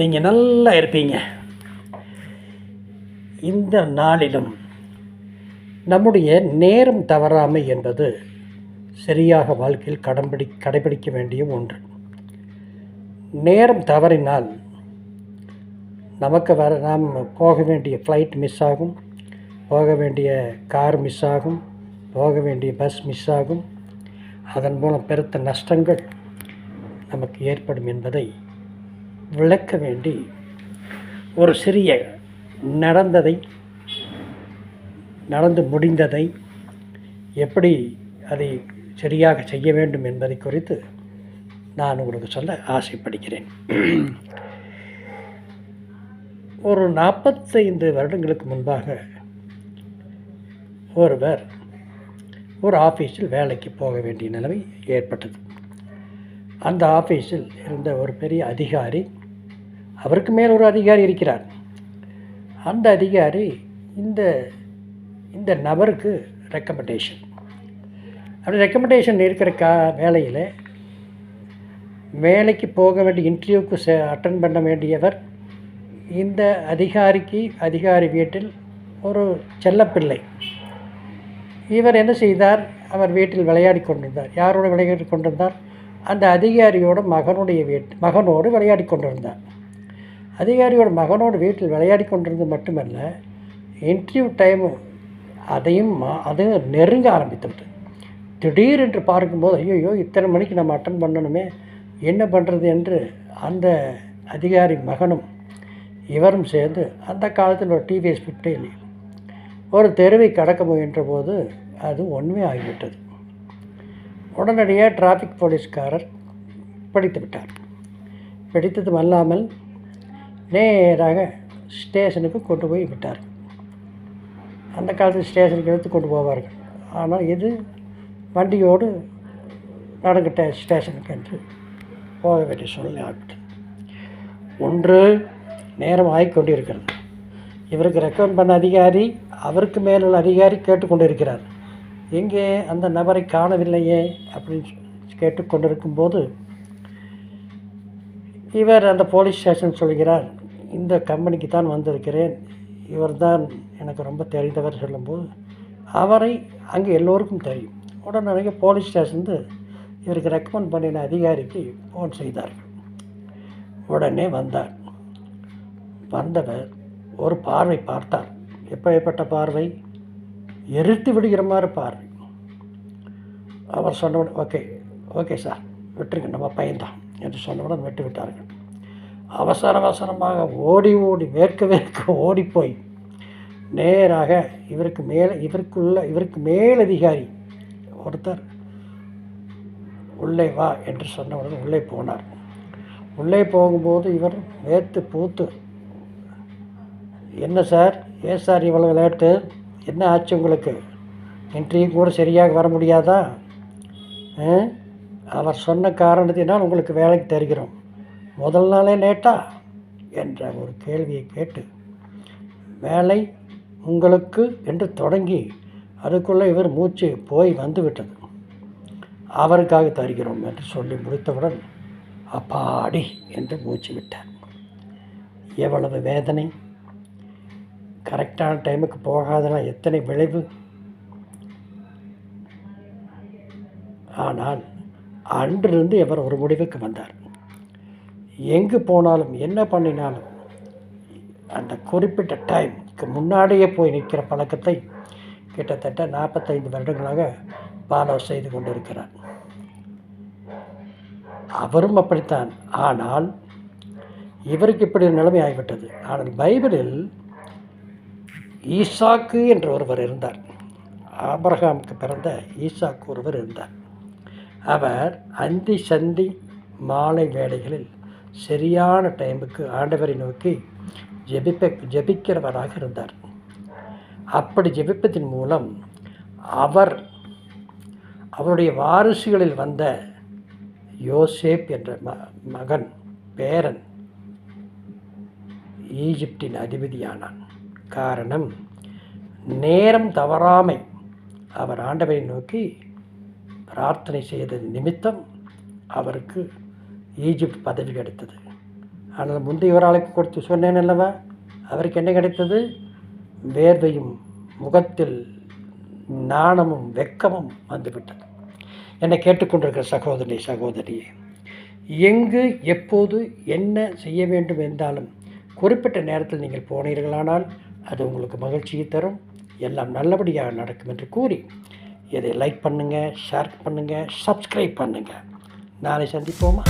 நீங்கள் நல்லா இருப்பீங்க. இந்த நாளிலும் நம்முடைய நேரம் தவறாமை என்பது சரியாக வாழ்க்கையில் கடைபிடிக்க வேண்டிய ஒன்று. நேரம் தவறினால் நமக்கு நாம் போக வேண்டிய ஃப்ளைட் மிஸ் ஆகும், போக வேண்டிய கார் மிஸ் ஆகும், போக வேண்டிய பஸ் மிஸ் ஆகும். அதன் மூலம் பெருத்த நஷ்டங்கள் நமக்கு ஏற்படும் என்பதை விளக்க வேண்டி ஒரு சிறிய நடந்து முடிந்ததை எப்படி அதை சரியாக செய்ய வேண்டும் என்பதை குறித்து நான் உங்களுக்கு சொல்ல ஆசைப்படுகிறேன். ஒரு 45 வருடங்களுக்கு முன்பாக ஒருவர் ஒரு ஆஃபீஸில் வேலைக்கு போக வேண்டிய நிலைமை ஏற்பட்டது. அந்த ஆஃபீஸில் இருந்த ஒரு பெரிய அதிகாரி, அவருக்கு மேல் ஒரு அதிகாரி இருக்கிறார். அந்த அதிகாரி இந்த நபருக்கு ரெக்கமெண்டேஷன் இருக்கிற வேலையில் வேலைக்கு போக வேண்டிய இன்டர்வியூக்கு அட்டன் பண்ண வேண்டியவர் இந்த அதிகாரி வீட்டில் ஒரு செல்லப்பிள்ளை. இவர் என்ன செய்தார்? அவர் வீட்டில் விளையாடி கொண்டிருந்தார். யாரோடு விளையாடி கொண்டிருந்தார்? அந்த அதிகாரியோட மகனோடு விளையாடி கொண்டிருந்தார். அதிகாரியோட மகனோடு வீட்டில் விளையாடி கொண்டிருந்தது மட்டுமல்ல, இன்டர்வியூ டைமு அது நெருங்க ஆரம்பித்துவிட்டு திடீரென்று பார்க்கும்போது, ஐயோ இத்தனை மணிக்கு நம்ம அட்டன் பண்ணணுமே, என்ன பண்ணுறது என்று அந்த அதிகாரி மகனும் இவரும் சேர்ந்து அந்த காலத்தில் ஒரு டிவிஎஸ் 50 ஒரு தெருவை கடக்க முயன்ற போது அது உண்மை ஆகிவிட்டது. உடனடியாக டிராஃபிக் போலீஸ்காரர் பிடித்து விட்டார். பிடித்ததும் அல்லாமல் நேராக ஸ்டேஷனுக்கு கொண்டு போய் விட்டார். அந்த காலத்தில் ஸ்டேஷனுக்கு எடுத்து கொண்டு போவார்கள். ஆனால் இது வண்டியோடு நடக்கிட்ட ஸ்டேஷனுக்கு என்று போக வேண்டிய சூழ்நிலை ஆகிவிட்டது. ஒன்று நேரம் ஆகிக்கொண்டிருக்கிறது. இவருக்கு ரெக்கமெண்ட் பண்ண அதிகாரி, அவருக்கு மேலுள்ள அதிகாரி கேட்டுக்கொண்டிருக்கிறார். எங்கே அந்த நபரை காணவில்லையே அப்படின்னு கேட்டுக்கொண்டிருக்கும்போது இவர் அந்த போலீஸ் ஸ்டேஷன் சொல்கிறார், இந்த கம்பெனிக்கு தான் வந்திருக்கிறேன், இவர் தான் எனக்கு ரொம்ப தெரிந்தவர் சொல்லும்போது அவரை அங்கே எல்லோருக்கும் தெரியும். உடனே போலீஸ் ஸ்டேஷன் இவருக்கு ரெக்கமெண்ட் பண்ணின அதிகாரிக்கு ஃபோன் செய்தார்கள். உடனே வந்தவர் ஒரு பார்வை பார்த்தார். எப்படிப்பட்ட பார்வை? எரித்து விடுகிற மாதிரி பார்வை. அவர் சொன்னவுடன் ஓகே சார், விட்டுருங்க, நம்ம பையன்தான் என்று சொன்னவுடன் விட்டு விட்டார்கள். அவசரமாக ஓடி வேர்க்க ஓடிப்போய் நேராக இவருக்கு மேலதிகாரி ஒருத்தர் உள்ளே வா என்று சொன்னவுடன் உள்ளே போனார். உள்ளே போகும்போது இவர் வேர்த்து பூத்து, என்ன சார், ஏன் சார் இவ்வளோ லேட்டு, என்ன ஆச்சு உங்களுக்கு, இன்டர்வியூ கூட சரியாக வர முடியாதா? அவர் சொன்ன காரணத்தினால் உங்களுக்கு வேலைக்கு தருகிறோம், முதல் நாளே லேட்டா என்ற ஒரு கேள்வியை கேட்டு, வேலை உங்களுக்கு என்று தொடங்கி அதுக்குள்ளே இவர் மூச்சு போய் வந்துவிட்டது. அவருக்காக தருகிறோம் என்று சொல்லி முடித்தவுடன் அப்பாடி என்று மூச்சு விட்டார். எவ்வளவு வேதனை! கரெக்டான டைமுக்கு போகாதனா எத்தனை விளைவு! ஆனால் அன்றிலிருந்து இவர் ஒரு முடிவுக்கு வந்தார். எங்கு போனாலும் என்ன பண்ணினாலும் அந்த குறிப்பிட்ட டைமுக்கு முன்னாடியே போய் நிற்கிற பழக்கத்தை கிட்டத்தட்ட 45 வருடங்களாக ஃபாலோ செய்து கொண்டிருக்கிறார். அவரும் அப்படித்தான். ஆனால் இவருக்கு இப்படி ஒரு நிலைமை ஆகிவிட்டது. ஆனால் பைபிளில் ஈசாக்கு என்ற ஒருவர் இருந்தார். ஆபிரகாமுக்கு பிறந்த ஈசாக்கு ஒருவர் இருந்தார். அவர் அந்தி சந்தி மாலை வேளைகளில் சரியான டைமுக்கு ஆண்டவரை நோக்கி ஜெபிக்கிறவராக இருந்தார். அப்படி ஜெபிப்பதின் மூலம் அவருடைய வாரிசுகளில் வந்த யோசேப் என்ற பேரன் ஈஜிப்டின் அதிபதியானான். காரணம், நேரம் தவறாமை. அவர் ஆண்டவரை நோக்கி பிரார்த்தனை செய்தது நிமித்தம் அவருக்கு ஈஜிப்ட் பதவி கிடைத்தது. ஆனால் முந்தைய ஒரு ஆளுக்கு கொடுத்து சொன்னேன் அல்லவா, அவருக்கு என்ன கிடைத்தது? வேர்வையும் முகத்தில் நாணமும் வெட்கமும் வந்துவிட்டது. என்னை கேட்டுக்கொண்டிருக்கிற சகோதரியே, எங்கு எப்போது என்ன செய்ய வேண்டும் என்றாலும் குறிப்பிட்ட நேரத்தில் நீங்கள் போனீர்களானால் அது உங்களுக்கு மகிழ்ச்சியை தரும், எல்லாம் நல்லபடியாக நடக்கும் என்று கூறி இதை லைக் பண்ணுங்கள், ஷேர் பண்ணுங்கள், சப்ஸ்கிரைப் பண்ணுங்கள். நாளை சந்திப்போமா?